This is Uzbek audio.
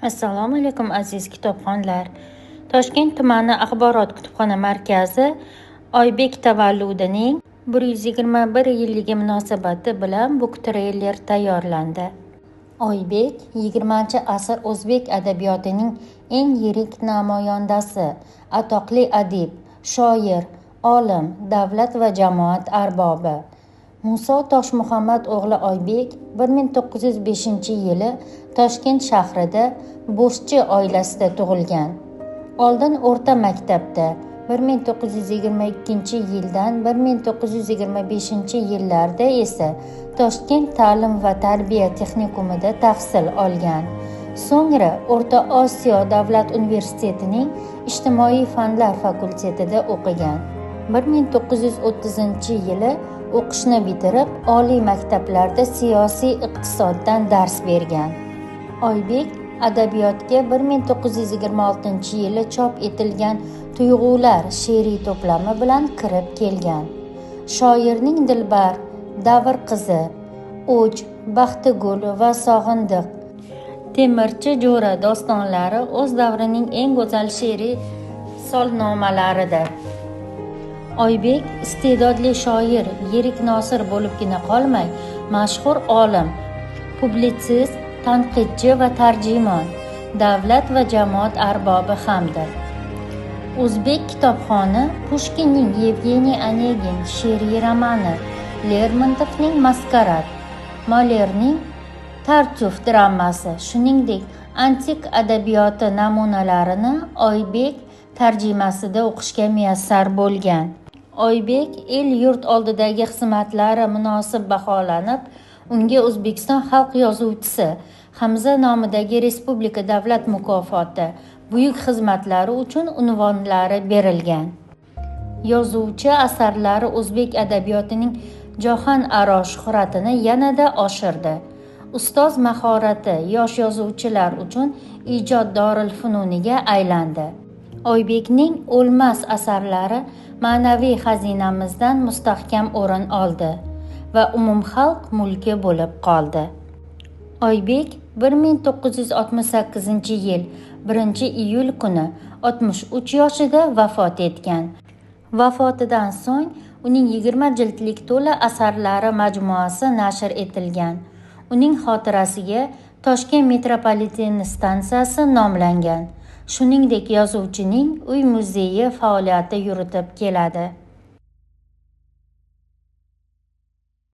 Assalomu alaykum aziz kitobxonlar. Toshkent tumani axborot kutubxona markazi Oybek tavalludining 121 yilligi munosabati bilan book trailer tayyorlandi. Oybek 20-asr o'zbek adabiyotining eng yirik namoyandasi, atoqli adib, shoir, olim, davlat va jamoat arbobi. Muso Toshmuhammad o'g'li Oybek 1905-yili Toshkent shahrida Bo'zchi oilasida tug'ilgan. Oldin o'rta maktabda 1922-yildan 1925-yillarda esa Toshkent ta'lim va tarbiya texnikumida tahsil olgan. So'ngra O'rta Osiyo davlat universitetining ijtimoiy fanlar fakultetida o'qigan. 1930-yili o'qishni bitirib, oliy maktablarda siyosiy iqtisoddan dars bergan. Oybek adabiyotga 1926-yili chop etilgan Tuyg'ular she'riy to'plami bilan kirib kelgan. Shoirning Dilbar, Davr qizi, O'ch, Baxtigul va Sog'indiq, Temirchi Jo'ra dostonlari o'z davrining eng go'zal she'riy solnomalaridir. Oybek iste'dodli shoir, yirik nosir bo'libgina qolmay, mashhur olim, publitsist, tanqidchi va tarjimon, davlat va jamoat arbobi hamdir. O'zbek kitobxoni Pushkinning Yevgeniy Onegin she'riy romani, Lermontovning Maskarad, Molerning Tartuf dramasi, shuningdek antik adabiyoti namunalarini Oybek tarjimasida o'qishga muyassar bo'lgan. Oybek el-yurt oldidagi xizmatlari munosib baholanib, unga O'zbekiston xalq yozuvchisi Hamza nomidagi Respublika davlat mukofoti, buyuk xizmatlari uchun unvonlari berilgan. Yozuvchi asarlari o'zbek adabiyotining jahon aro shuhratini yanada oshirdi. Ustoz mahorati yosh yozuvchilar uchun ijod dorilfununiga aylandi. Oybekning o'lmas asarlari ma'naviy xazinamizdan mustahkam o'rin oldi va umumxalq mulki bo'lib qoldi. Oybek 1968-yil 1-iyul kuni 63 yoshida vafot etgan. Vafotidan so'ng uning 20 jildlik to'la asarlari majmuasi nashr etilgan. Uning xotirasiga Toshkent metropoliten stansiyasi nomlangan. Shuningdek, yozuvchining uy muzeyi faoliyati yuritib keladi.